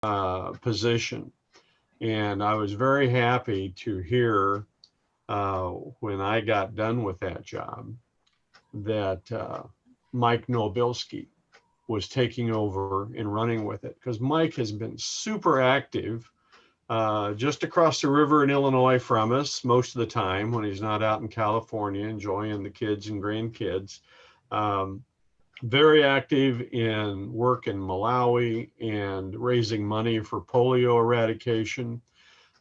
position. And I was very happy to hear when I got done with that job that Mike Nowobilski was taking over and running with it, because Mike has been super active just across the river in Illinois from us most of the time when he's not out in California enjoying the kids and grandkids. Um, very active in work in Malawi and raising money for polio eradication.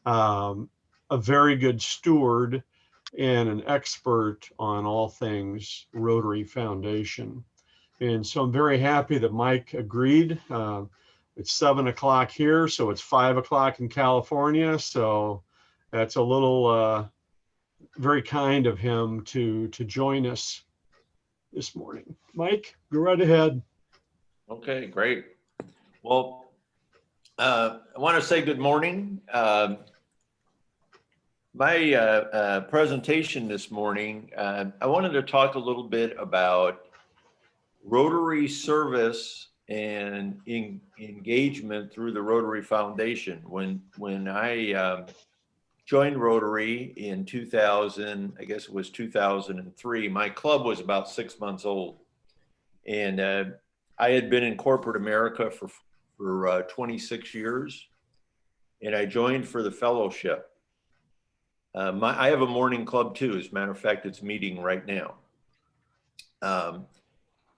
Um, a very good steward and an expert on all things Rotary Foundation. And so I'm very happy that Mike agreed. It's 7 o'clock here, so it's 5 o'clock in California. So that's a little very kind of him to join us this morning. Mike, go right ahead. Okay, great. Well, I want to say good morning. My presentation this morning, I wanted to talk a little bit about Rotary service and engagement through the Rotary Foundation. When I joined Rotary in 2000, I guess it was 2003, my club was about 6 months old. And I had been in corporate America for 26 years, and I joined for the fellowship. I have a morning club too. As a matter of fact, it's meeting right now.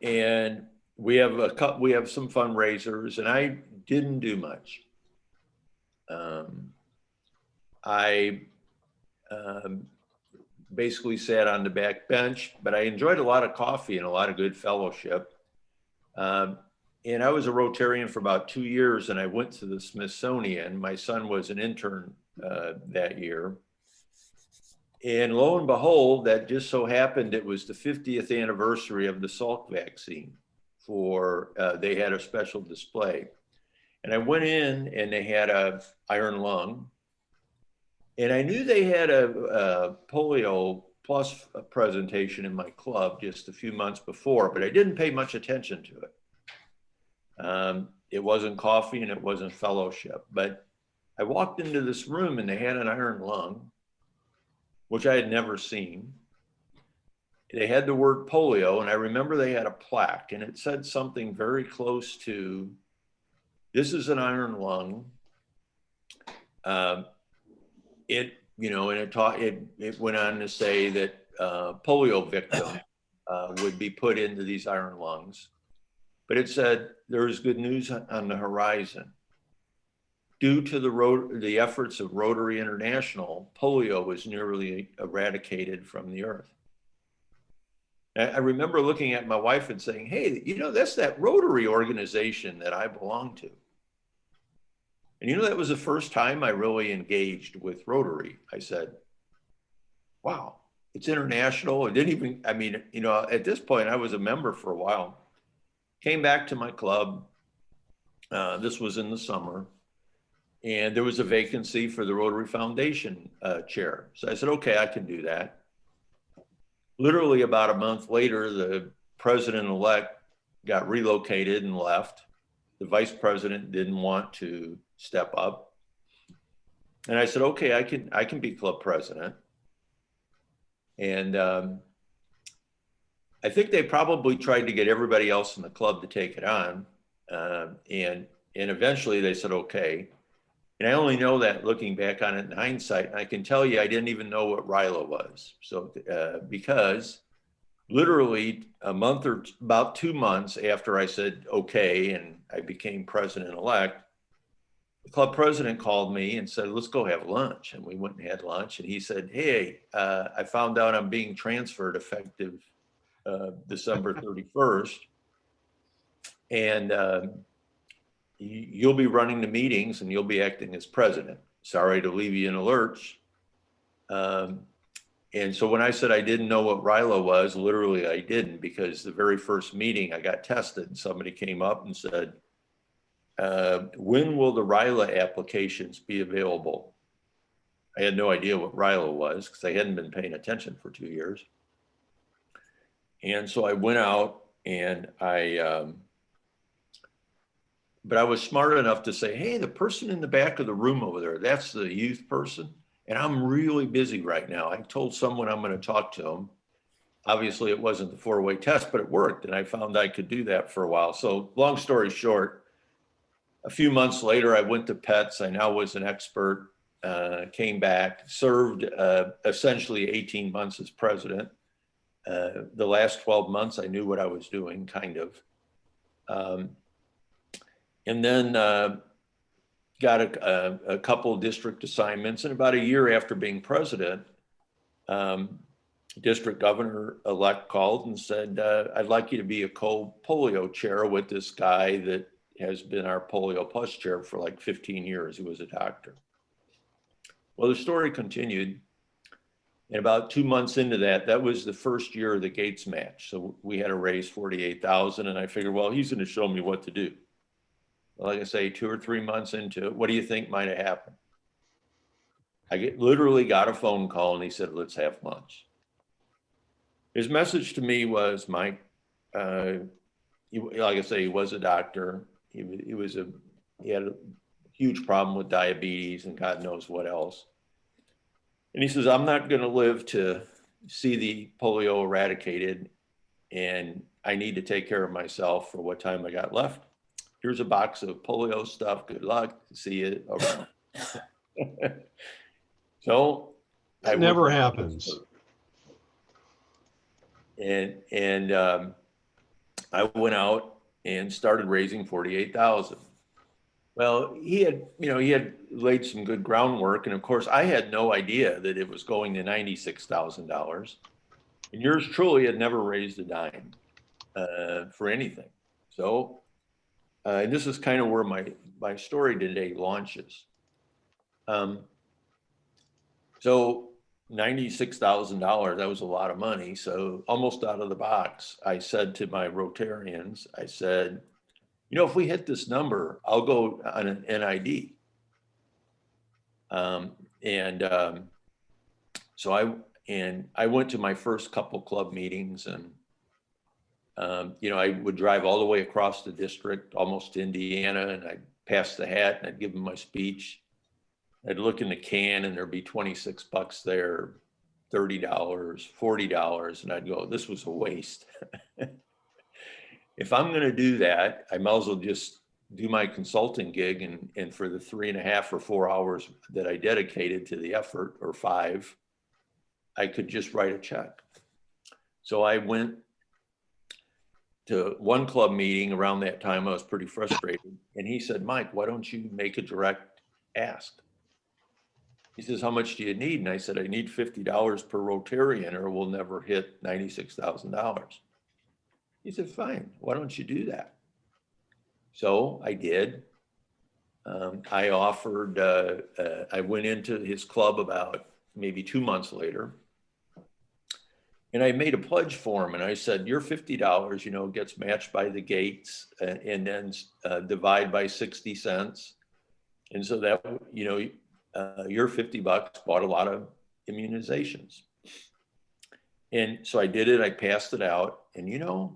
And we have some fundraisers, and I didn't do much. I basically sat on the back bench, but I enjoyed a lot of coffee and a lot of good fellowship. And I was a Rotarian for about 2 years, and I went to the Smithsonian. My son was an intern that year. And lo and behold, that just so happened it was the 50th anniversary of the Salk vaccine. They had a special display. And I went in, and they had a iron lung. And I knew they had a polio plus presentation in my club just a few months before, but I didn't pay much attention to it. It wasn't coffee and it wasn't fellowship, but I walked into this room and they had an iron lung, which I had never seen. They had the word polio, and I remember they had a plaque, and it said something very close to, "This is an iron lung." It went on to say that polio victims would be put into these iron lungs. But it said there is good news on the horizon. Due to the efforts of Rotary International, polio was nearly eradicated from the earth. I remember looking at my wife and saying, "Hey, that's that Rotary organization that I belong to." And that was the first time I really engaged with Rotary. I said, wow, it's international. It didn't even, at this point I was a member for a while. Came back to my club. This was in the summer. And there was a vacancy for the Rotary Foundation chair. So I said, okay, I can do that. Literally about a month later, the president-elect got relocated and left. The vice president didn't want to step up. And I said, okay, I can be club president. And I think they probably tried to get everybody else in the club to take it on. And eventually they said, okay. And I only know that looking back on it in hindsight. And I can tell you, I didn't even know what RILA was. So because literally about 2 months after I said, okay, and I became president-elect, the club president called me and said, let's go have lunch. And we went and had lunch. And he said, hey, I found out I'm being transferred effective December 31st. And you'll be running the meetings and you'll be acting as president. Sorry to leave you in a lurch. And so when I said I didn't know what RILA was, literally I didn't, because the very first meeting I got tested and somebody came up and said, when will the RILA applications be available? I had no idea what RILA was because I hadn't been paying attention for 2 years. And so I went out and I but I was smart enough to say, hey, the person in the back of the room over there, that's the youth person. And I'm really busy right now. I told someone I'm going to talk to him. Obviously, it wasn't the four-way test, but it worked. And I found I could do that for a while. So long story short, a few months later, I went to Pets. I now was an expert, came back, served essentially 18 months as president. The last 12 months, I knew what I was doing, kind of. And then got a couple of district assignments. And about a year after being president, district governor-elect called and said, I'd like you to be a co-polio chair with this guy that has been our polio plus chair for like 15 years. He was a doctor. Well, the story continued. And about 2 months into that, that was the first year of the Gates match. So we had to raise $48,000, and I figured, well, he's going to show me what to do. Like I say, 2 or 3 months into it, what do you think might have happened? I literally got a phone call, and he said, let's have lunch. His message to me was, Mike, like I say, he was a doctor. He had a huge problem with diabetes and God knows what else. And he says, I'm not going to live to see the polio eradicated, and I need to take care of myself for what time I got left. Here's a box of polio stuff. Good luck. See you around. So it never happens. And I went out and started raising 48,000. Well, he had laid some good groundwork. And of course, I had no idea that it was going to $96,000. And yours truly had never raised a dime for anything. So, and this is kind of where my story today launches. So $96,000, that was a lot of money. So almost out of the box, I said to my Rotarians, I said, if we hit this number, I'll go on an NID. So I went to my first couple club meetings, and I would drive all the way across the district, almost to Indiana, and I'd pass the hat and I'd give them my speech. I'd look in the can and there'd be $26 there, $30, $40, and I'd go, this was a waste. If I'm going to do that, I might as well just do my consulting gig, and for the 3.5 or 4 hours that I dedicated to the effort, or 5, I could just write a check. So I went to one club meeting around that time. I was pretty frustrated. And he said, Mike, why don't you make a direct ask? He says, how much do you need? And I said, I need $50 per Rotarian, or we'll never hit $96,000. He said, fine, why don't you do that? So I did. I offered, I went into his club about maybe 2 months later, and I made a pledge for him. And I said, your $50, gets matched by the Gates, and then divide by 60 cents. And so that, your $50 bought a lot of immunizations. And so I did it, I passed it out, and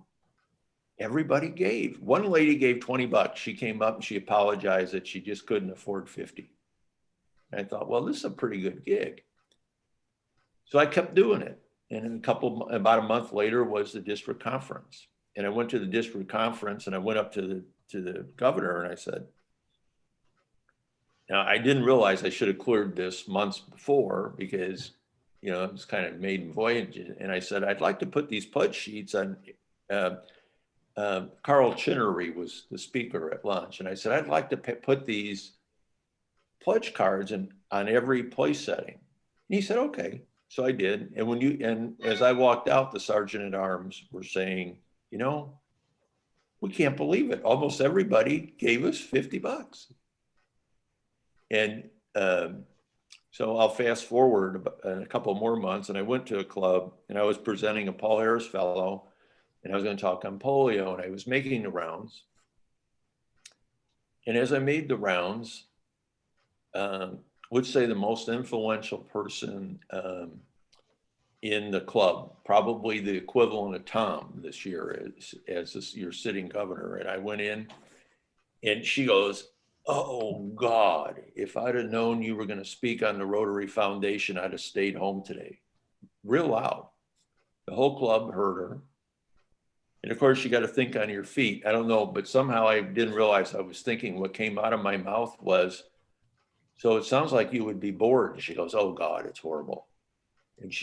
everybody gave. One lady gave $20. She came up and she apologized that she just couldn't afford 50. And I thought, well, this is a pretty good gig. So I kept doing it. And about a month later was the district conference. And I went to the district conference, and I went up to the governor, and I said, now I didn't realize I should have cleared this months before, because, it was kind of maiden voyage. And I said, I'd like to put these pledge sheets on. Carl Chinnery was the speaker at lunch. And I said, I'd like to put these pledge cards on every place setting. And he said, okay. So I did. And as I walked out, the sergeant at arms were saying, we can't believe it. Almost everybody gave us $50. And so I'll fast forward a couple more months, and I went to a club, and I was presenting a Paul Harris Fellow, and I was going to talk on polio, and I was making the rounds. And as I made the rounds, would say the most influential person in the club, probably the equivalent of Tom this year as your sitting governor. And I went in, And she goes, oh God, if I'd have known you were going to speak on the Rotary Foundation, I'd have stayed home today. Real loud. The whole club heard her. And of course, you got to think on your feet. I don't know, but somehow I didn't realize I was thinking. What came out of my mouth was, so it sounds like you would be bored. And she goes, oh God, it's horrible. And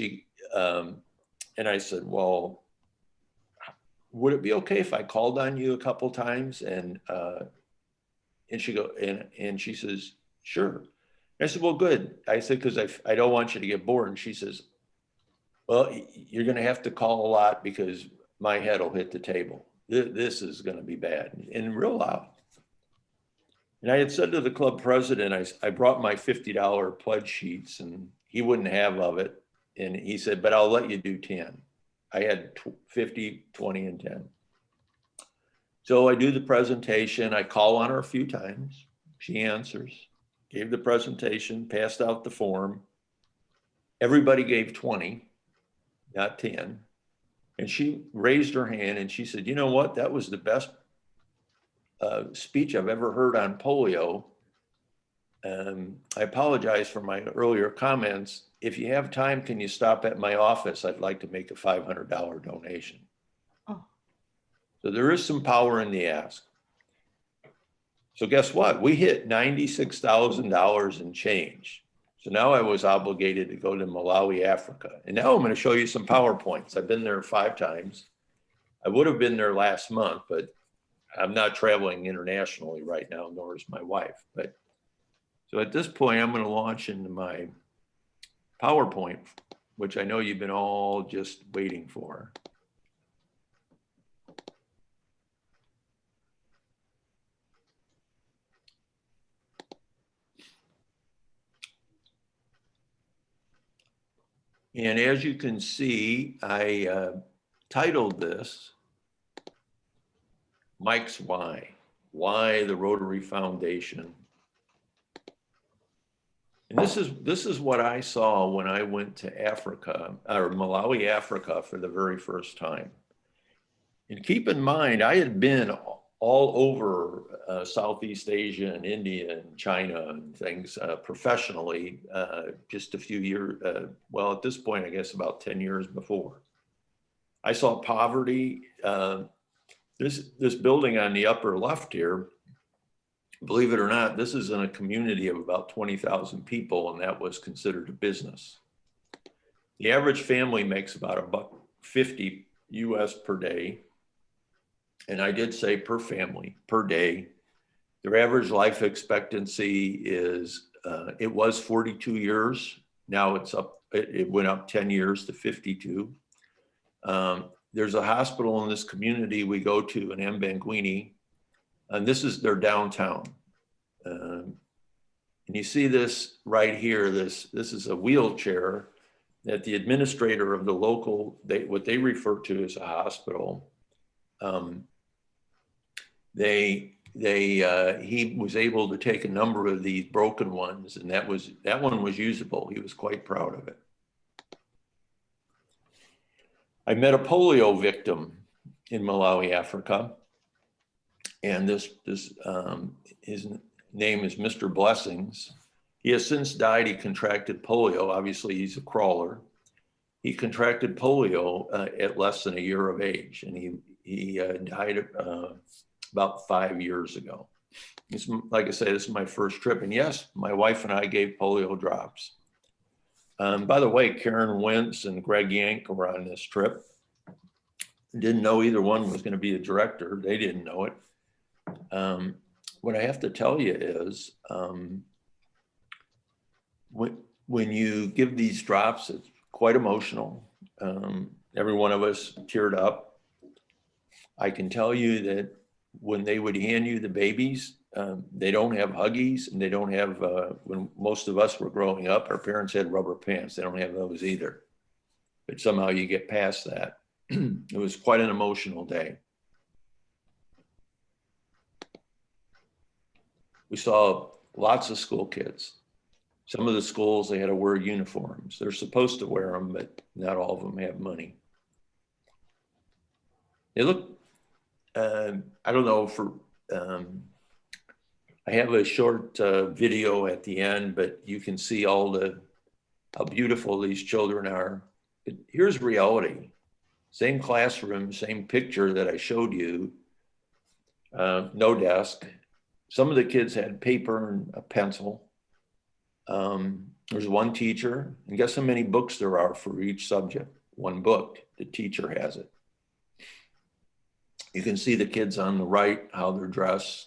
and I said, well, would it be okay if I called on you a couple times? And she says, sure. And I said, well, good. I said, because I don't want you to get bored. And she says, well, you're going to have to call a lot because my head will hit the table. This is going to be bad, and real loud. And I had said to the club president, I brought my $50 pledge sheets, and he wouldn't have of it. And he said, but I'll let you do 10. I had 50, 20, and 10. So I do the presentation. I call on her a few times. She answers, gave the presentation, passed out the form. Everybody gave 20, not 10. And she raised her hand and she said, you know what? That was the best speech I've ever heard on polio. I apologize for my earlier comments. If you have time, can you stop at my office? I'd like to make a $500 donation. Oh. So there is some power in the ask. So guess what? We hit $96,000 in change. So now I was obligated to go to Malawi, Africa. And now I'm going to show you some PowerPoints. I've been there 5 times. I would have been there last month, but I'm not traveling internationally right now, nor is my wife. But so at this point, I'm going to launch into my PowerPoint, which I know you've been all just waiting for. And as you can see, I titled this, Mike's Why the Rotary Foundation. And this is what I saw when I went to Africa, or Malawi, Africa, for the very first time. And keep in mind, I had been all over Southeast Asia and India and China and things professionally just a few years, well, at this point, I guess about 10 years before. I saw poverty. This building on the upper left here, believe it or not, this is in a community of about 20,000 people, and that was considered a business. The average family makes about $1.50 US per day. And I did say per family, per day. Their average life expectancy is, it was 42 years. Now it's up, it went up 10 years to 52. There's a hospital in this community we go to in Mbangwini, and this is their downtown. And you see this right here, this is a wheelchair that the administrator of the local, what they refer to as a hospital, he was able to take a number of these broken ones, and that one was usable. He was quite proud of it. I met a polio victim in Malawi, Africa, and his name is Mr. Blessings. He has since died. He contracted polio. Obviously, he's a crawler. He contracted polio at less than a year of age, and he died about 5 years ago. Like I say, this is my first trip. And yes, my wife and I gave polio drops. By the way, Karen Wentz and Greg Yank were on this trip. Didn't know either one was going to be a director. They didn't know it. What I have to tell you is when you give these drops, it's quite emotional. Every one of us teared up. I can tell you that when they would hand you the babies, they don't have Huggies, and they don't have, when most of us were growing up, our parents had rubber pants. They don't have those either. But somehow you get past that. It was quite an emotional day. We saw lots of school kids. Some of the schools, they had to wear uniforms. They're supposed to wear them, but not all of them have money. They look, I don't know, I have a short video at the end, but you can see how beautiful these children are. But here's reality. Same classroom, same picture that I showed you, no desk. Some of the kids had paper and a pencil. There's one teacher, and guess how many books there are for each subject? One book, the teacher has it. You can see the kids on the right, how they're dressed.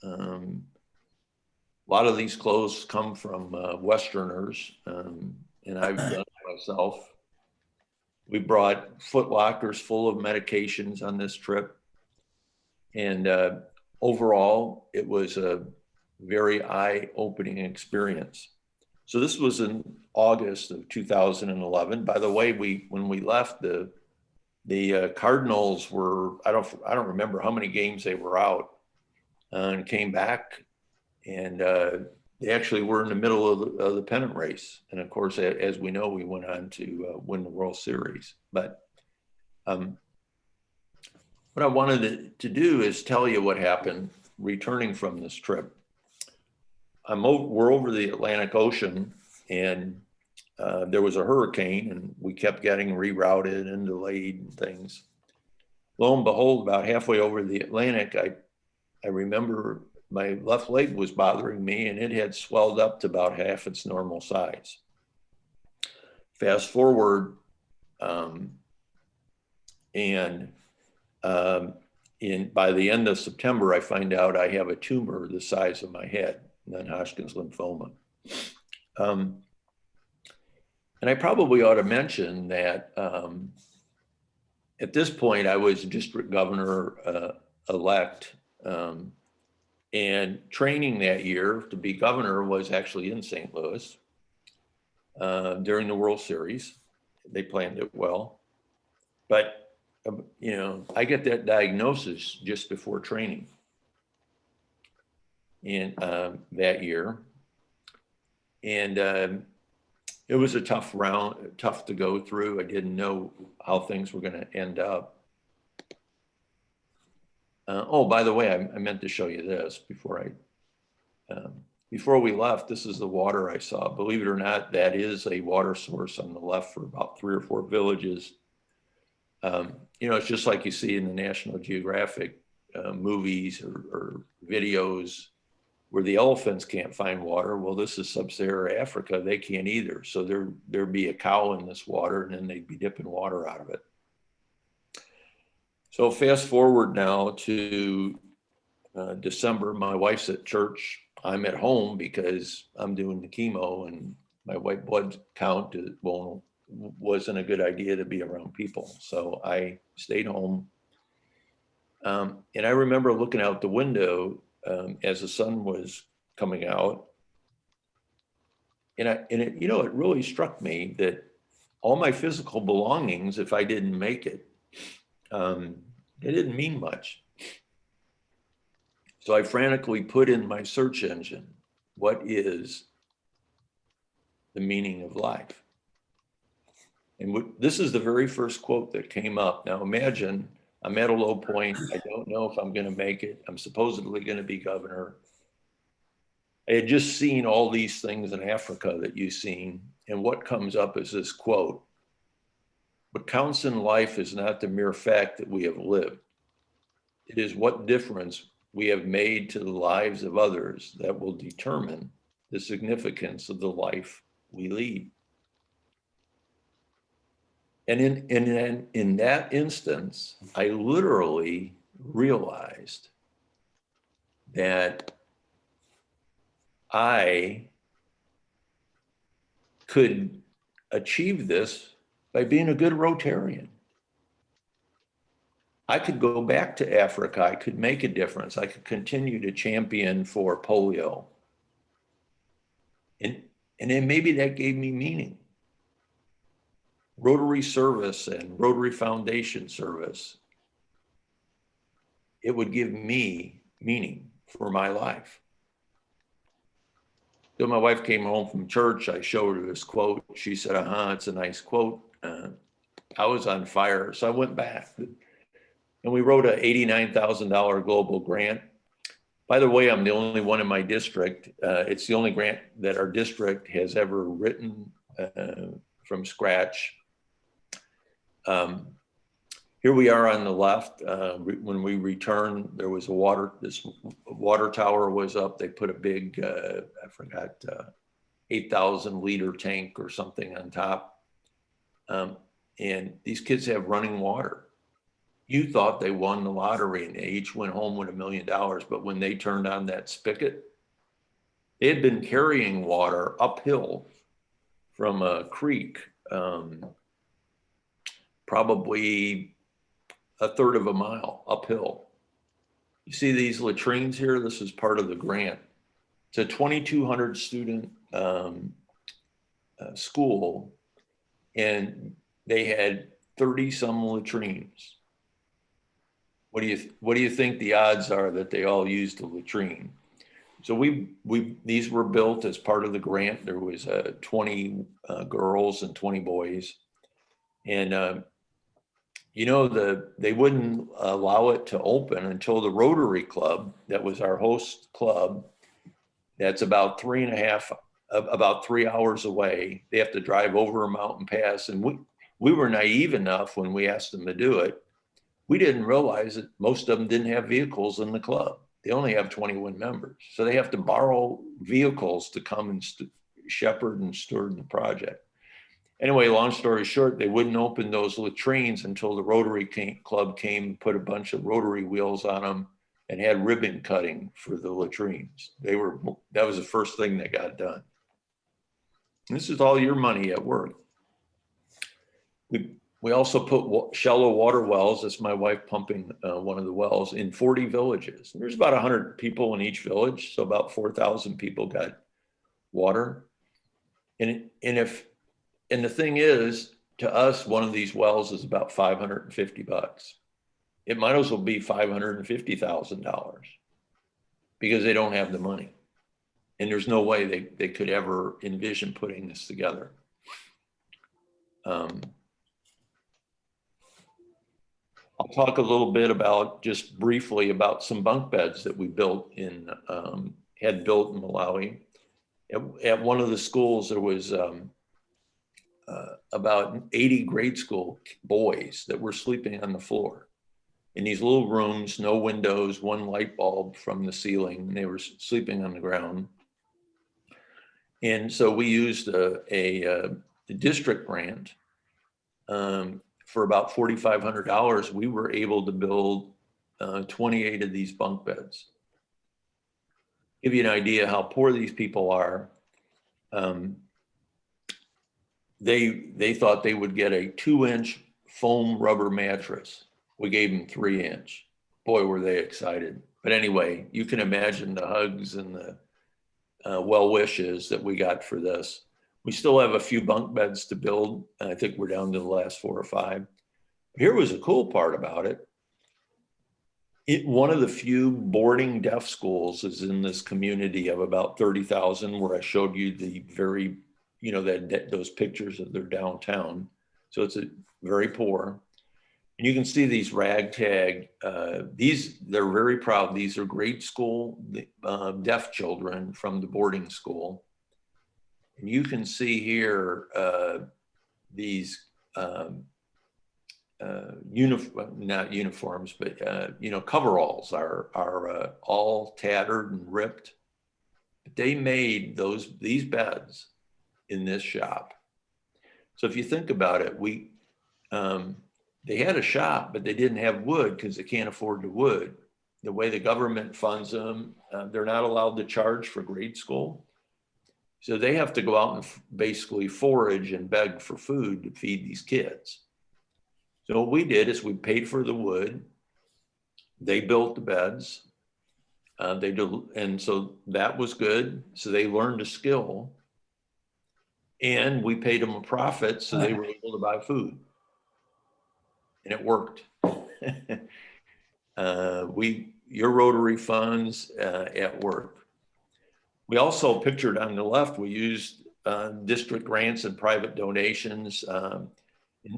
A lot of these clothes come from Westerners, and I've done it myself. We brought foot lockers full of medications on this trip. And overall, it was a very eye-opening experience. So this was in August of 2011. By the way, when we left, the Cardinals were, I don't remember how many games they were out, and came back, and they actually were in the middle of the pennant race. And of course, as we know, we went on to win the World Series. But what I wanted to do is tell you what happened returning from this trip. We're over the Atlantic Ocean, and there was a hurricane, and we kept getting rerouted and delayed and things. Lo and behold, about halfway over the Atlantic, I remember my left leg was bothering me, and it had swelled up to about half its normal size. Fast forward, by the end of September, I find out I have a tumor the size of my head, non-Hodgkin's lymphoma. And I probably ought to mention that at this point, I was district governor elect, and training that year to be governor was actually in St. Louis during the World Series. They planned it well. But, I get that diagnosis just before training in that year. And it was a tough to go through. I didn't know how things were going to end up. Oh, by the way, I meant to show you this before we left. This is the water I saw. Believe it or not, that is a water source on the left for about 3 or 4 villages. It's just like you see in the National Geographic movies or videos where the elephants can't find water. Well, this is sub-Saharan Africa. They can't either. So there'd be a cow in this water, and then they'd be dipping water out of it. So fast forward now to December. My wife's at church. I'm at home because I'm doing the chemo, and my white blood count wasn't a good idea to be around people. So I stayed home. And I remember looking out the window as the sun was coming out. And it really struck me that all my physical belongings, if I didn't make it, it didn't mean much. So I frantically put in my search engine, what is the meaning of life? And this is the very first quote that came up. Now imagine I'm at a low point. I don't know if I'm going to make it. I'm supposedly going to be governor. I had just seen all these things in Africa that you've seen. And what comes up is this quote: what counts in life is not the mere fact that we have lived. It is what difference we have made to the lives of others that will determine the significance of the life we lead. And in that instance, I literally realized that I could achieve this by being a good Rotarian. I could go back to Africa. I could make a difference. I could continue to champion for polio. And then maybe that gave me meaning. Rotary service and Rotary Foundation service, it would give me meaning for my life. So my wife came home from church. I showed her this quote. She said, it's a nice quote. I was on fire. So I went back and we wrote a $89,000 global grant. By the way, I'm the only one in my district. It's the only grant that our district has ever written from scratch. Here we are on the left. When we returned, there was this water tower was up. They put a big, I forgot, 8,000 liter tank or something on top. And these kids have running water. You thought they won the lottery and they each went home with $1 million. But when they turned on that spigot, they had been carrying water uphill from a creek, probably a third of a mile uphill. You see these latrines here? This is part of the grant. It's a 2,200 student school, and they had 30 some latrines. What do you think the odds are that they all used a latrine? So these were built as part of the grant. There was 20 girls and 20 boys, and they wouldn't allow it to open until the Rotary Club, that was our host club, that's about 3 hours away. They have to drive over a mountain pass, and we were naive enough when we asked them to do it. We didn't realize that most of them didn't have vehicles in the club. They only have 21 members. So they have to borrow vehicles to come and shepherd and steward the project. Anyway, long story short, they wouldn't open those latrines until the Rotary Club came and put a bunch of Rotary wheels on them and had ribbon cutting for the latrines. That was the first thing that got done. And this is all your money at work. We also put shallow water wells. That's my wife pumping one of the wells in 40 villages. There's about 100 people in each village, so about 4,000 people got water. And the thing is, to us, one of these wells is about $550. It might as well be $550,000 because they don't have the money, and there's no way they could ever envision putting this together. I'll talk a little bit just briefly about some bunk beds that we had built in Malawi. At one of the schools, there was about 80 grade school boys that were sleeping on the floor in these little rooms, no windows, one light bulb from the ceiling, and they were sleeping on the ground. And so we used a district grant. For about $4,500, we were able to build 28 of these bunk beds. Give you an idea how poor these people are. They thought they would get a 2-inch foam rubber mattress. We gave them 3-inch. Boy, were they excited. But anyway, you can imagine the hugs and the well wishes that we got for this. We still have a few bunk beds to build. I think we're down to the last 4 or 5. Here was a cool part about it. One of the few boarding deaf schools is in this community of about 30,000, where I showed you the those pictures of their downtown. So it's very poor. And you can see these ragtag, they're very proud. These are grade school deaf children from the boarding school. And you can see here these not uniforms, but coveralls are all tattered and ripped. But they made these beds in this shop. So if you think about it, they had a shop, but they didn't have wood because they can't afford the wood. The way the government funds them, they're not allowed to charge for grade school. So they have to go out and basically forage and beg for food to feed these kids. So what we did is we paid for the wood. They built the beds. And so that was good. So they learned a skill. And we paid them a profit, so they were able to buy food. And it worked. Your Rotary funds at work. We also pictured on the left, we used district grants and private donations.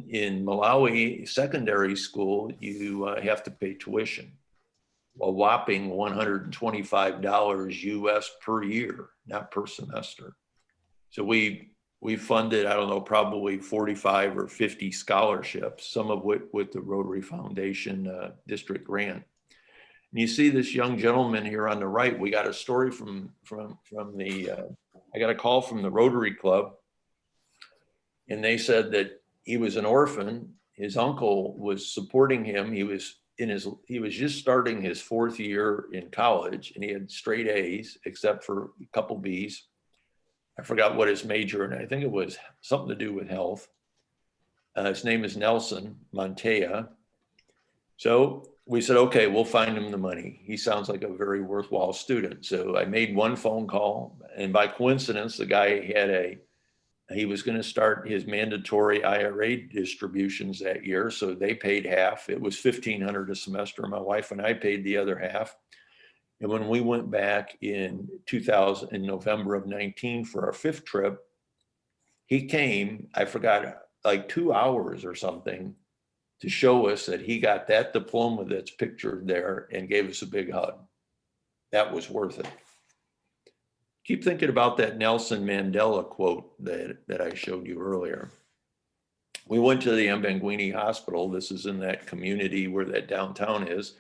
In Malawi secondary school, you have to pay tuition. a whopping $125 US per year, not per semester. So we funded, I don't know, probably 45 or 50 scholarships, some of which with the Rotary Foundation district grant. And you see this young gentleman here on the right. We got a story from the, I got a call from the Rotary Club, and they said that he was an orphan. His uncle was supporting him. He was just starting his 4th year in college, and he had straight A's except for a couple B's. I forgot what his major, and I think it was something to do with health. His name is Nelson Montea. So we said, okay, we'll find him the money. He sounds like a very worthwhile student. So I made one phone call, and by coincidence, the guy he was going to start his mandatory IRA distributions that year. So they paid half. It was $1,500 a semester. My wife and I paid the other half. And when we went back in November of 19 for our 5th trip, he came, I forgot, like 2 hours or something, to show us that he got that diploma that's pictured there and gave us a big hug. That was worth it. Keep thinking about that Nelson Mandela quote that I showed you earlier. We went to the Mbangwini Hospital. This is in that community where that downtown is.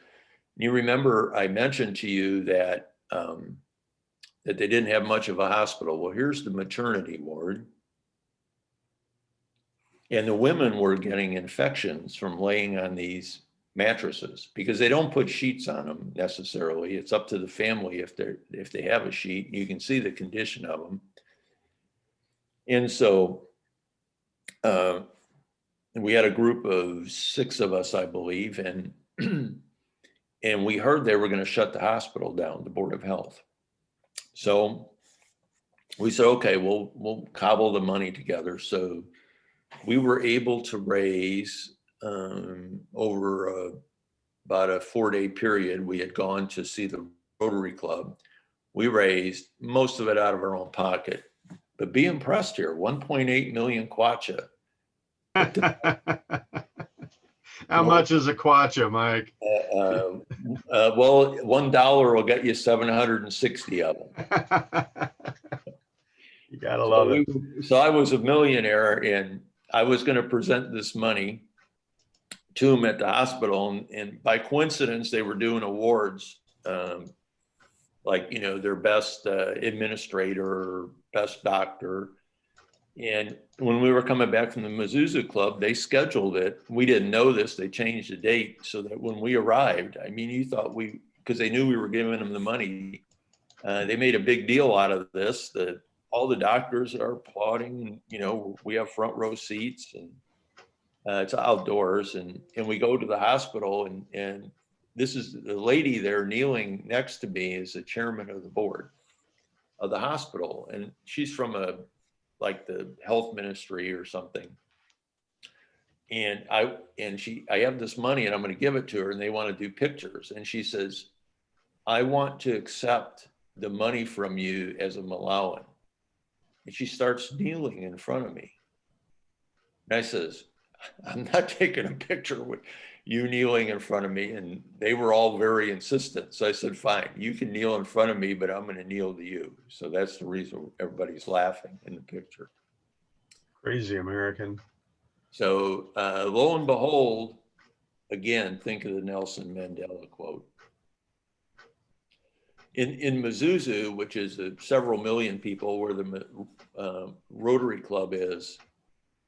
You remember I mentioned to you that that they didn't have much of a hospital. Well, here's the maternity ward. And the women were getting infections from laying on these mattresses because they don't put sheets on them necessarily. It's up to the family if they have a sheet. You can see the condition of them. And so we had a group of 6 of us, I believe, and and we heard they were going to shut the hospital down, the Board of Health. So we said, okay, we'll cobble the money together. So we were able to raise over about a 4-day period. We had gone to see the Rotary Club. We raised most of it out of our own pocket, but be impressed here, 1.8 million kwacha. How much is a kwacha, Mike? Well, $1 will get you 760 of them. You gotta love it. So I was a millionaire, and I was going to present this money to them at the hospital. And by coincidence, they were doing awards, like, you know, their best administrator, best doctor. And when we were coming back from the Mezuzah Club, they scheduled it. We didn't know this. They changed the date so that when we arrived, I mean, you thought because they knew we were giving them the money, they made a big deal out of this, that all the doctors are applauding. You know, we have front row seats, and it's outdoors. And we go to the hospital, and this is the lady there kneeling next to me is the chairman of the board of the hospital. And she's from like the health ministry or something. And I have this money and I'm going to give it to her, and they want to do pictures. And she says, I want to accept the money from you as a Malawian. And she starts kneeling in front of me. And I says, I'm not taking a picture with you kneeling in front of me. And they were all very insistent. So I said, fine, you can kneel in front of me, but I'm going to kneel to you. So that's the reason everybody's laughing in the picture. Crazy American. So lo and behold, again, think of the Nelson Mandela quote. In Mezuzah, which is several million people where the Rotary Club is,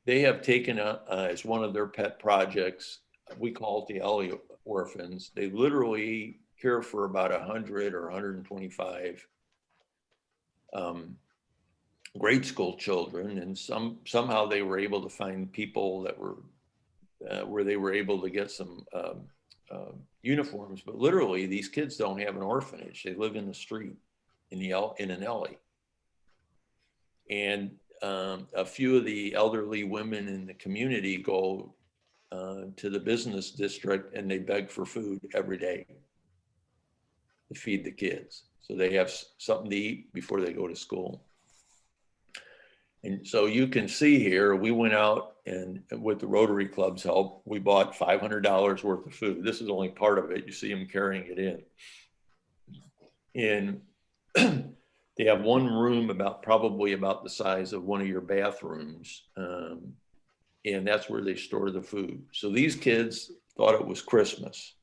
they have taken as one of their pet projects, we call it the Ellie Orphans. They literally care for about 100 or 125 grade school children, and somehow they were able to find people that were where they were able to get some uniforms. But literally, these kids don't have an orphanage; they live in the street in an alley. And a few of the elderly women in the community go to the business district and they beg for food every day to feed the kids, so they have something to eat before they go to school. And so you can see here, we went out And with the Rotary Club's help, we bought $500 worth of food. This is only part of it. You see them carrying it in. And they have one room probably about the size of one of your bathrooms. And that's where they store the food. So these kids thought it was Christmas.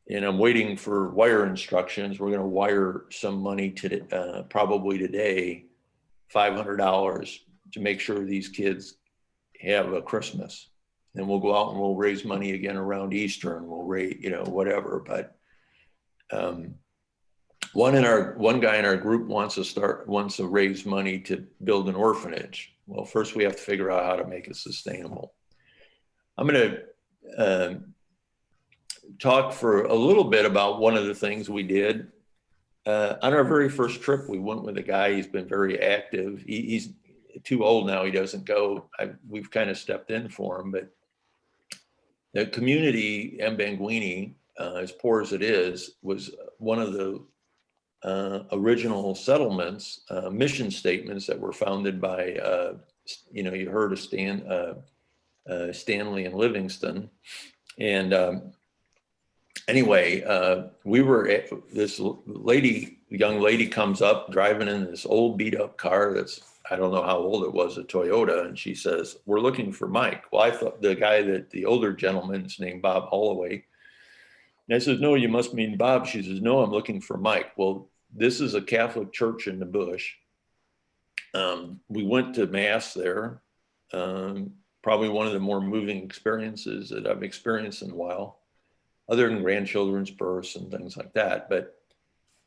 And I'm waiting for wire instructions. We're going to wire some money to probably today, $500, to make sure these kids have a Christmas. And we'll go out and we'll raise money again around Easter, and we'll raise, whatever. But one guy in our group wants to raise money to build an orphanage. Well, first we have to figure out how to make it sustainable. I'm going to talk for a little bit about one of the things we did. On our very first trip, we went with a guy. He's been very active. He's too old now. He doesn't go. We've kind of stepped in for him, but the community, Mbanguini, as poor as it is, was one of the original settlements, mission statements that were founded by, you heard of Stanley and Livingston. And anyway, we were at this young lady comes up driving in this old beat up car that's, I don't know how old it was, a Toyota. And she says, "We're looking for Mike." Well, I thought the older gentleman's named Bob Holloway. And I said, "No, you must mean Bob." She says, "No, I'm looking for Mike." Well, this is a Catholic church in the bush. We went to mass there. Probably one of the more moving experiences that I've experienced in a while, other than grandchildren's births and things like that. But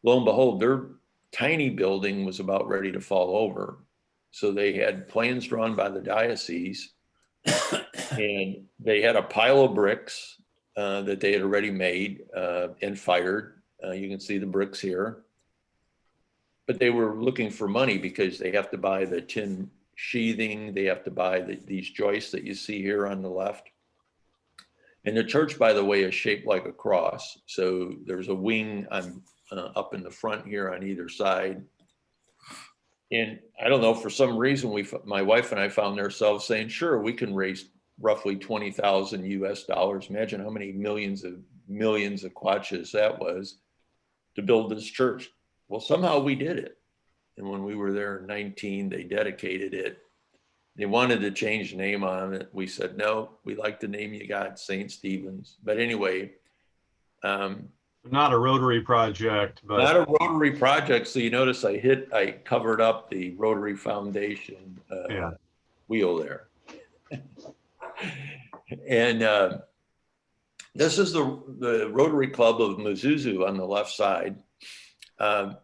lo and behold, their tiny building was about ready to fall over. So they had plans drawn by the diocese, and they had a pile of bricks that they had already made and fired. You can see the bricks here. But they were looking for money because they have to buy the tin sheathing. They have to buy these joists that you see here on the left. And the church, by the way, is shaped like a cross. So there's a wing up in the front here on either side. And I don't know, for some reason, my wife and I found ourselves saying, "Sure, we can raise roughly 20,000 US dollars. Imagine how many millions of kwaches that was to build this church." Well, somehow we did it. And when we were there in 19, they dedicated it. They wanted to change the name on it. We said, "No, we like the name you got, St. Stephen's." But anyway. Not a Rotary project, but. Not a Rotary project. So you notice I covered up the Rotary Foundation wheel there. And this is the Rotary Club of Mizuzu on the left side. And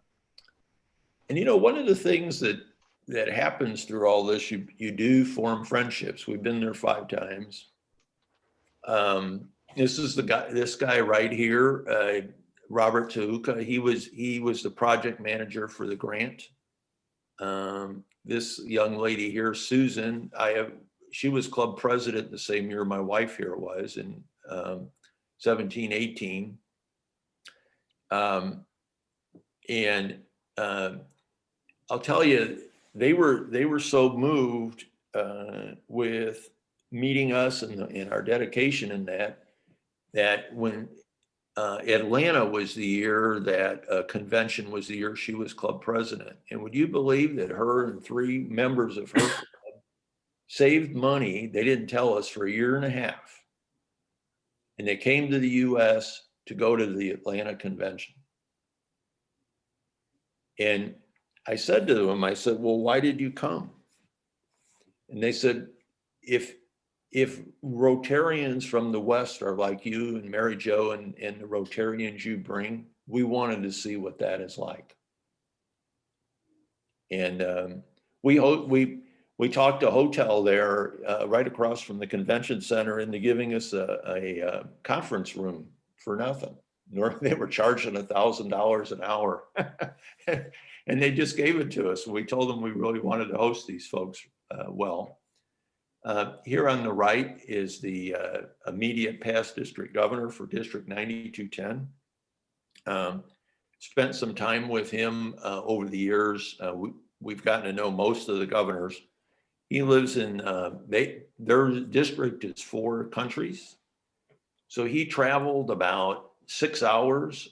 one of the things that happens through all this, you do form friendships. We've been there 5 times. This guy right here, Robert Tahuka. He was the project manager for the grant. This young lady here, Susan, she was club president the same year my wife here was, in 17, 18. And I'll tell you, they were so moved with meeting us and our dedication in that when Atlanta was the year that convention was the year she was club president. And would you believe that her and 3 members of her club saved money? They didn't tell us, for 1.5 years. And they came to the US to go to the Atlanta convention. And I said to them, I said, "Well, why did you come?" And they said, if Rotarians from the West are like you and Mary Jo and the Rotarians you bring, we wanted to see what that is like. And we talked a hotel there right across from the convention center into giving us a conference room for nothing. They were charging $1,000 an hour. And they just gave it to us. We told them we really wanted to host these folks well. Here on the right is the immediate past district governor for District 9210. Spent some time with him over the years. We've gotten to know most of the governors. He lives in, their district is 4 countries. So he traveled about 6 hours.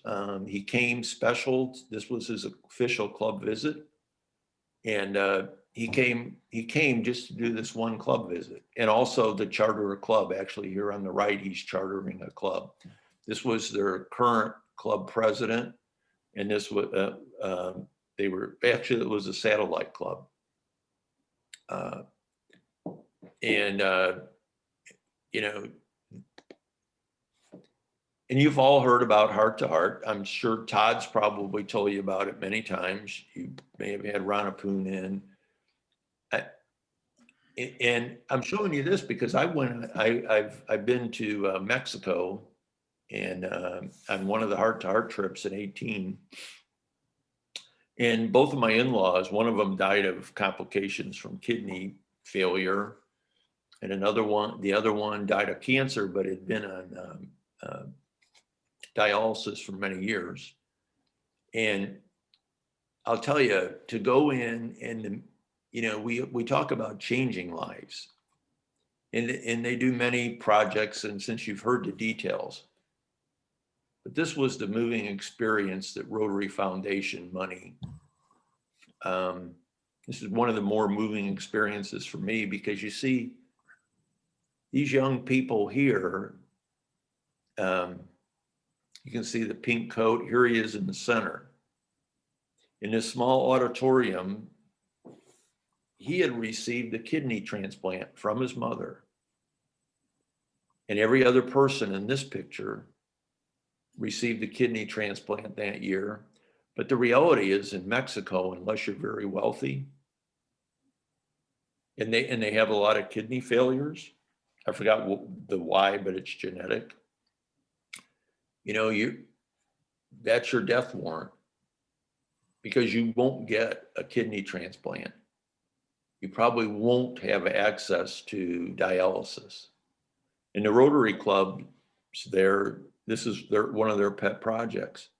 He came special. This was his official club visit. And he came just to do this one club visit, and also to charter a club. Actually, here on the right, he's chartering a club. This was their current club president, and this was they were actually, it was a satellite club. And you know, and you've all heard about Heart to Heart. I'm sure Todd's probably told you about it many times. You may have had Ronapun in. And I'm showing you this because I've been to Mexico, and on one of the Heart to Heart trips in 18. And both of my in-laws, one of them died of complications from kidney failure, and the other one died of cancer, but had been on dialysis for many years. And I'll tell you, to go in and, we talk about changing lives, and they do many projects, and since you've heard the details, but this was the moving experience that Rotary Foundation money. This is one of the more moving experiences for me, because you see these young people here. You can see the pink coat. Here he is in the center. In this small auditorium, he had received a kidney transplant from his mother. And every other person in this picture received a kidney transplant that year. But the reality is, in Mexico, unless you're very wealthy, and they have a lot of kidney failures. I forgot the why, but it's genetic. That's your death warrant, because you won't get a kidney transplant. You probably won't have access to dialysis. And the Rotary Club, this is one of their pet projects.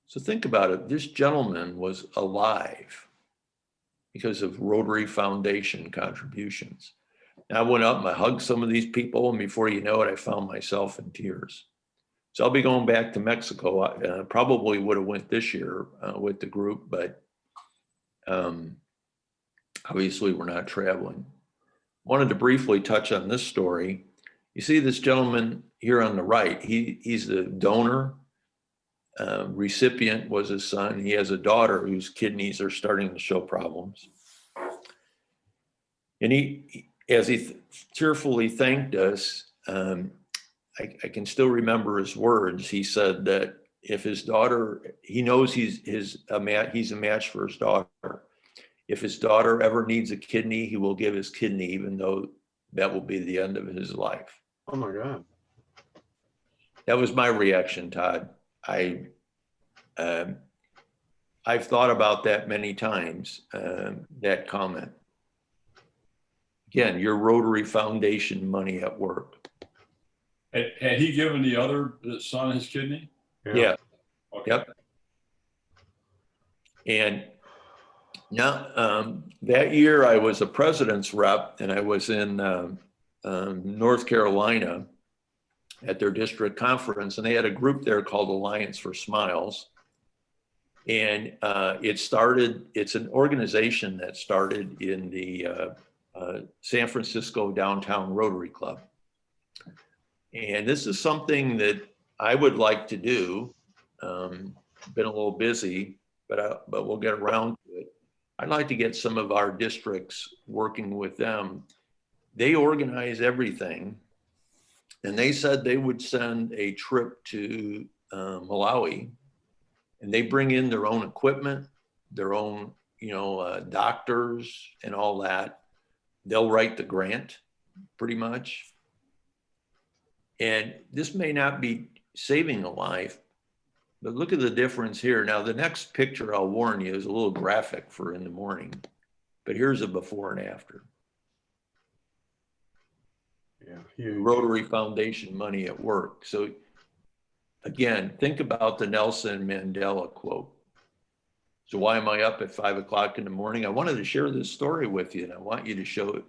So think about it. This gentleman was alive because of Rotary Foundation contributions. And I went up and I hugged some of these people, and before you know it, I found myself in tears. So I'll be going back to Mexico. I probably would have went this year with the group, but obviously we're not traveling. Wanted to briefly touch on this story. You see this gentleman here on the right. He's the donor. Recipient was his son. He has a daughter whose kidneys are starting to show problems. And as he tearfully thanked us, I can still remember his words. He said that if his daughter, he knows he's a match for his daughter. If his daughter ever needs a kidney, he will give his kidney, even though that will be the end of his life. Oh my God. That was my reaction, Todd. I've thought about that many times, that comment. Again, your Rotary Foundation money at work. Had he given the other son his kidney? Yeah. Okay. Yep. And now, that year I was a president's rep, and I was in North Carolina at their district conference, and they had a group there called Alliance for Smiles. And it's an organization that started in the San Francisco Downtown Rotary Club. And this is something that I would like to do. Been a little busy, but we'll get around to it. I'd like to get some of our districts working with them. They organize everything. And they said they would send a trip to Malawi, and they bring in their own equipment, their own, doctors and all that. They'll write the grant pretty much. And this may not be saving a life, but look at the difference here. Now, the next picture, I'll warn you, is a little graphic for in the morning, but here's a before and after. Yeah, huge. Rotary Foundation money at work. So again, think about the Nelson Mandela quote. So why am I up at 5 o'clock in the morning? I wanted to share this story with you, and I want you to show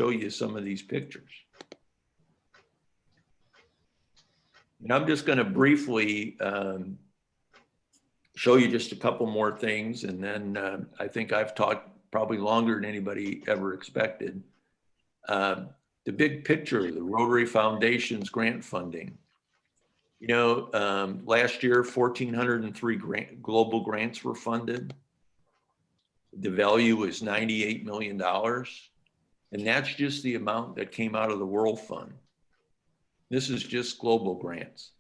you some of these pictures. And I'm just going to briefly show you just a couple more things, and then I think I've talked probably longer than anybody ever expected. The big picture, the Rotary Foundation's grant funding. You know, last year, 1,403 global grants were funded. The value was $98 million. And that's just the amount that came out of the World Fund. This is just global grants.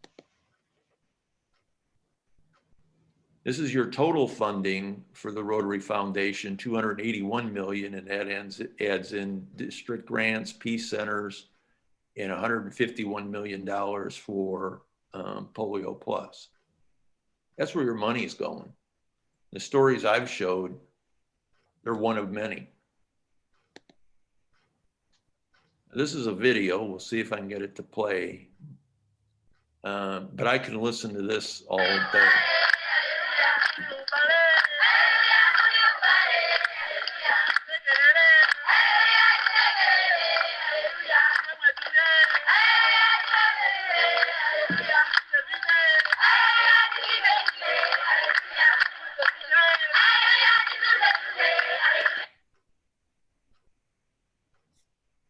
This is your total funding for the Rotary Foundation, 281 million, and that adds in district grants, peace centers, and $151 million for Polio Plus. That's where your money is going. The stories I've showed, they're one of many. This is a video. We'll see if I can get it to play. But I can listen to this all day.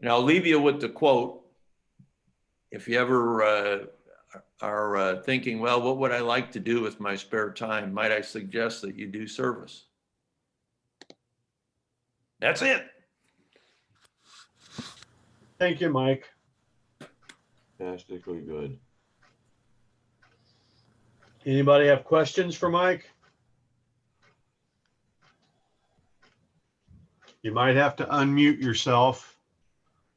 And I'll leave you with the quote. If you ever are thinking, well, what would I like to do with my spare time? Might I suggest that you do service? That's it. Thank you, Mike. Fantastically good. Anybody have questions for Mike? You might have to unmute yourself.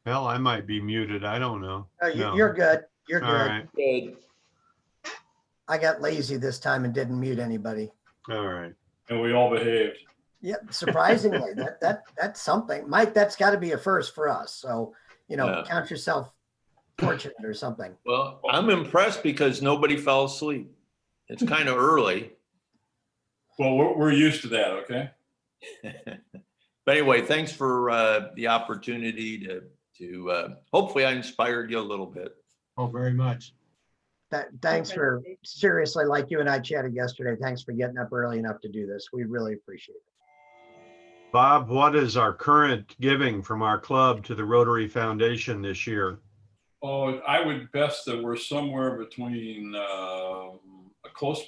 Hell, I might be muted. I don't know. No. You're good. You're All good. right. Good. I got lazy this time and didn't mute anybody. All right. And we all behaved. Yeah, surprisingly, that's something. Mike, that's got to be a first for us. So, you know, Yeah. count yourself fortunate or something. Well, I'm impressed because nobody fell asleep. It's kind of early. Well, we're used to that, okay? But anyway, thanks for the opportunity to hopefully I inspired you a little bit. Oh, very much. Thanks for, seriously, like you and I chatted yesterday, thanks for getting up early enough to do this. We really appreciate it. Bob, what is our current giving from our club to the Rotary Foundation this year? Oh, I would best that we're somewhere between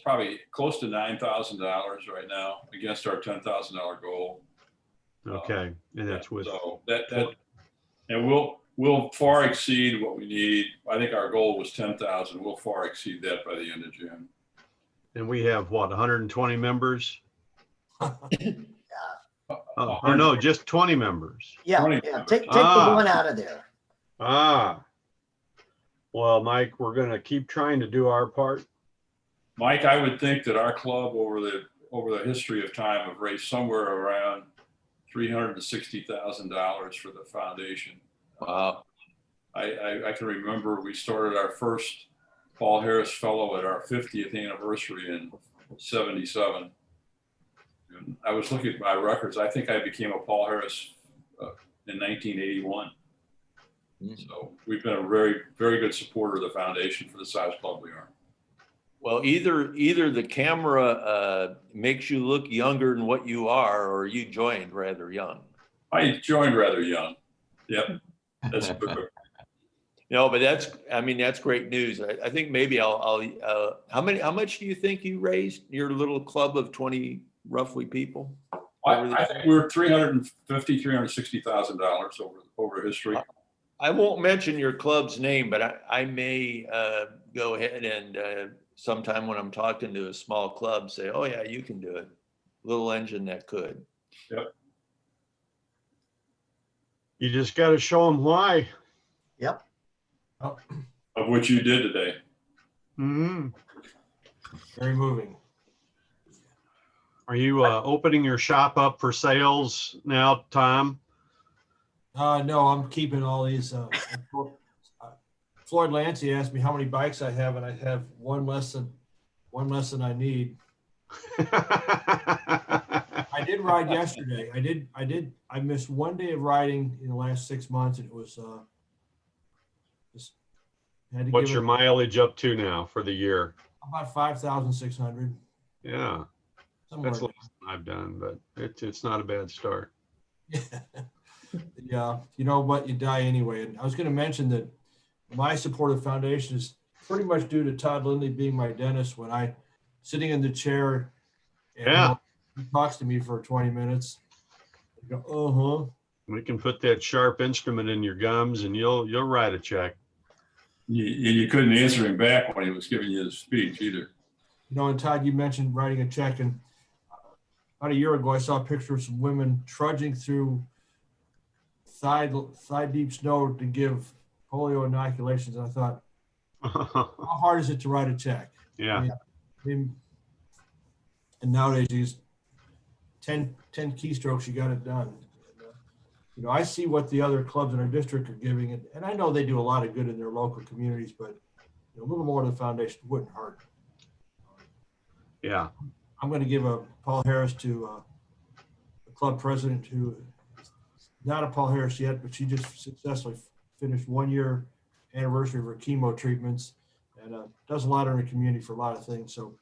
probably close to $9,000 right now against our $10,000 goal. Okay, and that's with. So and we'll far exceed what we need. I think our goal was 10,000. We'll far exceed that by the end of June. And we have what, 120 members? Or no, just 20 members. Yeah, 20 yeah. members. Take the one out of there. Well, Mike, we're going to keep trying to do our part. Mike, I would think that our club over the history of time have raised somewhere around $360,000 for the foundation. Wow. I can remember we started our first Paul Harris Fellow at our 50th anniversary in '77. And I was looking at my records. I think I became a Paul Harris in 1981. So we've been a very, very good supporter of the foundation for the size club we are. Well, either the camera makes you look younger than what you are, or you joined rather young. I joined rather young. Yep, that's good. No, but that's great news. I think maybe I'll how much do you think you raised, your little club of 20 roughly people? I think we're $360,000 over history. I won't mention your club's name, but I may go ahead and sometime when I'm talking to a small club say, oh yeah, you can do it. Little engine that could. Yep. You just got to show them why. Yep. Oh, Of which you did today. Mm-hmm. very moving. Are you opening your shop up for sales now, Tom? No, I'm keeping all these. Floyd Lancey asked me how many bikes I have, and I have one less than I need. I did ride yesterday. I missed one day of riding in the last 6 months, and it was, just had to What's give your it mileage up to now for the year? about 5,600. Yeah, Somewhere. that's less than I've done, but it's not a bad start. Yeah, you know what, you die anyway. And I was going to mention that my supportive foundation is pretty much due to Todd Lindley being my dentist. When I sitting in the chair and Yeah. he talks to me for 20 minutes. I go, uh-huh. We can put that sharp instrument in your gums and you'll write a check. You couldn't answer him back when he was giving you the speech either. You know, and Todd, you mentioned writing a check, and about a year ago, I saw a picture of some women trudging through thigh deep snow to give polio inoculations. And I thought, how hard is it to write a check? Yeah. I mean, and nowadays, you use 10 keystrokes, you got it done. And, you know, I see what the other clubs in our district are giving, and I know they do a lot of good in their local communities, but you know, a little more to the foundation wouldn't hurt. Yeah. I'm going to give a Paul Harris to the club president who is not a Paul Harris yet, but she just successfully finished 1 year anniversary of her chemo treatments and does a lot in her community for a lot of things. So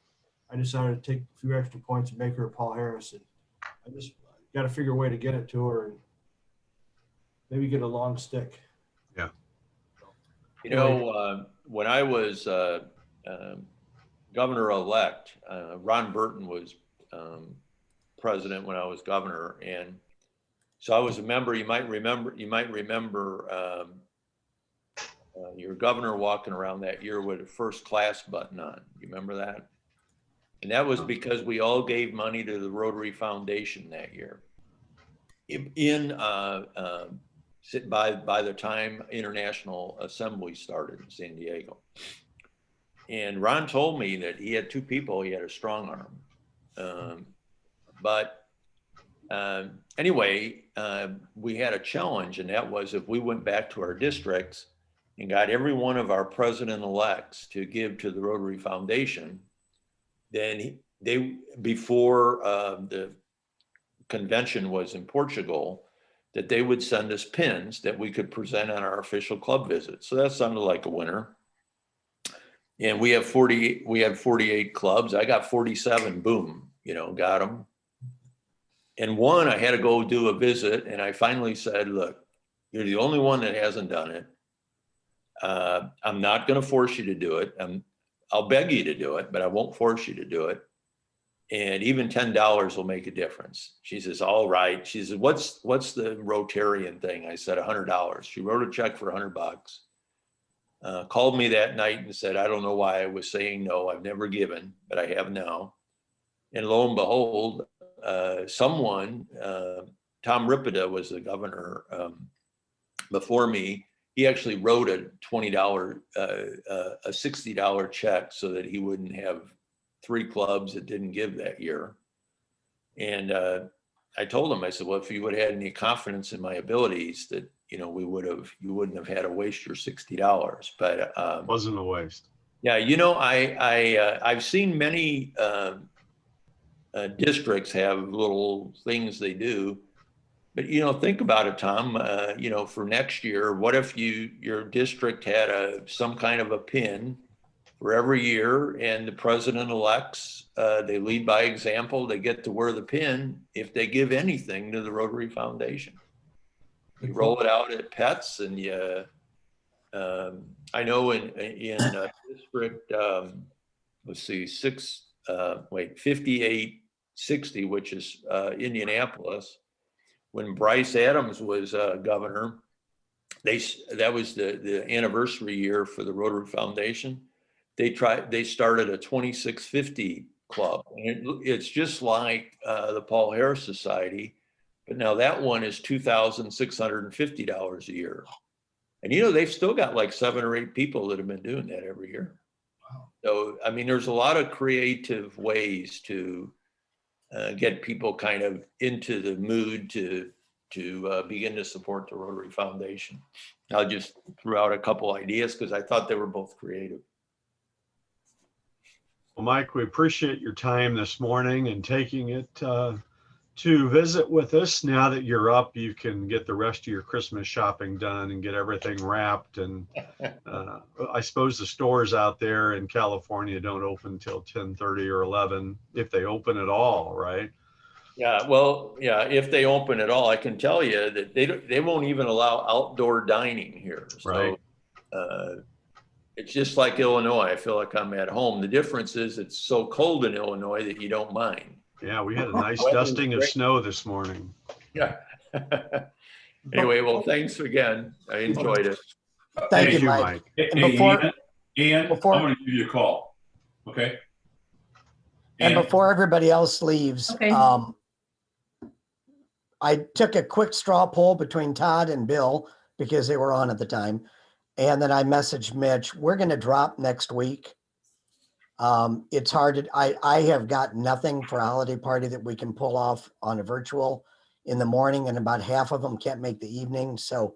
I decided to take a few extra points and make her a Paul Harris. And I just got to figure a way to get it to her and maybe get a long stick. Yeah. You know, when I was governor-elect, Ron Burton was president when I was governor, and so I was a member. You might remember your governor walking around that year with a first class button on. You remember that? And that was because we all gave money to the Rotary Foundation that year. By the time International Assembly started in San Diego. And Ron told me that he had two people, he had a strong arm. Anyway, we had a challenge, and that was if we went back to our districts and got every one of our president-elects to give to the Rotary Foundation, then before the convention was in Portugal, that they would send us pins that we could present on our official club visit. So that sounded like a winner. And we had 48 clubs. I got 47, boom, you know, got them. And one, I had to go do a visit. And I finally said, look, you're the only one that hasn't done it. I'm not going to force you to do it. I'll beg you to do it, but I won't force you to do it. And even $10 will make a difference. She says, all right. She said, what's the Rotarian thing? I said, $100. She wrote a check for $100. Called me that night and said, I don't know why I was saying no. I've never given, but I have now. And lo and behold, someone, Tom Ripida was the governor before me. He actually wrote a $20, a $60 check so that he wouldn't have 3 clubs that didn't give that year. And I told him, I said, well, if you would have had any confidence in my abilities, that, you know, you wouldn't have had to waste your $60. But Wasn't a waste. yeah, you know, I've seen many districts have little things they do, but you know, think about it, Tom. You know, for next year, what if your district had some kind of a pin for every year, and the president-elects, they lead by example. They get to wear the pin if they give anything to the Rotary Foundation. You roll it out at Pets, and I know in district, let's see, 5860, which is Indianapolis, when Bryce Adams was governor, that was the anniversary year for the Rotary Foundation. They started a 2650 club. And it's just like the Paul Harris Society, but now that one is $2,650 a year. And you know, they've still got like 7 or 8 people that have been doing that every year. Wow. So, I mean, there's a lot of creative ways to get people kind of into the mood to begin to support the Rotary Foundation. I just threw out a couple ideas because I thought they were both creative. Well, Mike, we appreciate your time this morning and taking it to visit with us. Now that you're up, you can get the rest of your Christmas shopping done and get everything wrapped. And I suppose the stores out there in California don't open till 10:30 or 11, if they open at all, right? Yeah, well, yeah, if they open at all, I can tell you that they won't even allow outdoor dining here. So Right. it's just like Illinois. I feel like I'm at home. The difference is it's so cold in Illinois that you don't mind. Yeah, we had a nice Weather's dusting of great. snow this morning. Yeah. Anyway, well, thanks again. I enjoyed it. Thank Hey, you, Mike. Hey, And before- Ian, before- I'm gonna give you a call. Okay? And Ian? before everybody else leaves, Okay. I took a quick straw poll between Todd and Bill because they were on at the time. And then I messaged Mitch, we're going to drop next week. It's hard to, I have got nothing for a holiday party that we can pull off on a virtual in the morning, and about half of them can't make the evening. So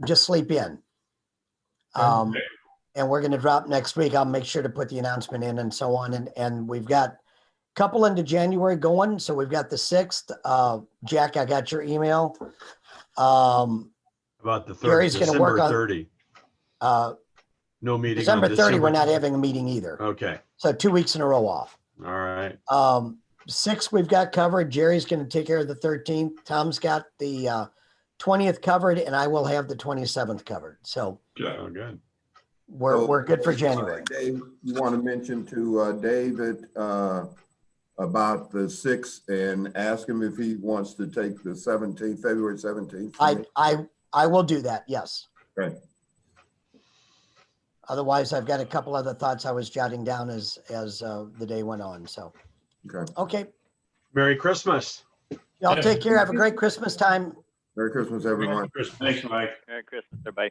just sleep in. Okay. And we're going to drop next week. I'll make sure to put the announcement in and so on. And we've got a couple into January going. So we've got the 6th. Jack, I got your email. About the Gary's gonna work December on- 30. Uh, No meeting on December 30, we're December- not having a meeting either. Okay, So 2 weeks in a row off. all right. 6th, we've got covered. Jerry's going to take care of the 13th. Tom's got the 20th covered, and I will have the 27th covered. So Yeah. Oh, good. we're good for January. Dave, you want to mention to David about the 6th and ask him if he wants to take the 17th, February 17th? I will do that. Yes. Okay. Otherwise, I've got a couple other thoughts I was jotting down as the day went on. So, Okay. okay. Merry Christmas. Y'all take care. Have a great Christmas time. Merry Christmas, everyone. Thanks, Mike. Merry Christmas, everybody.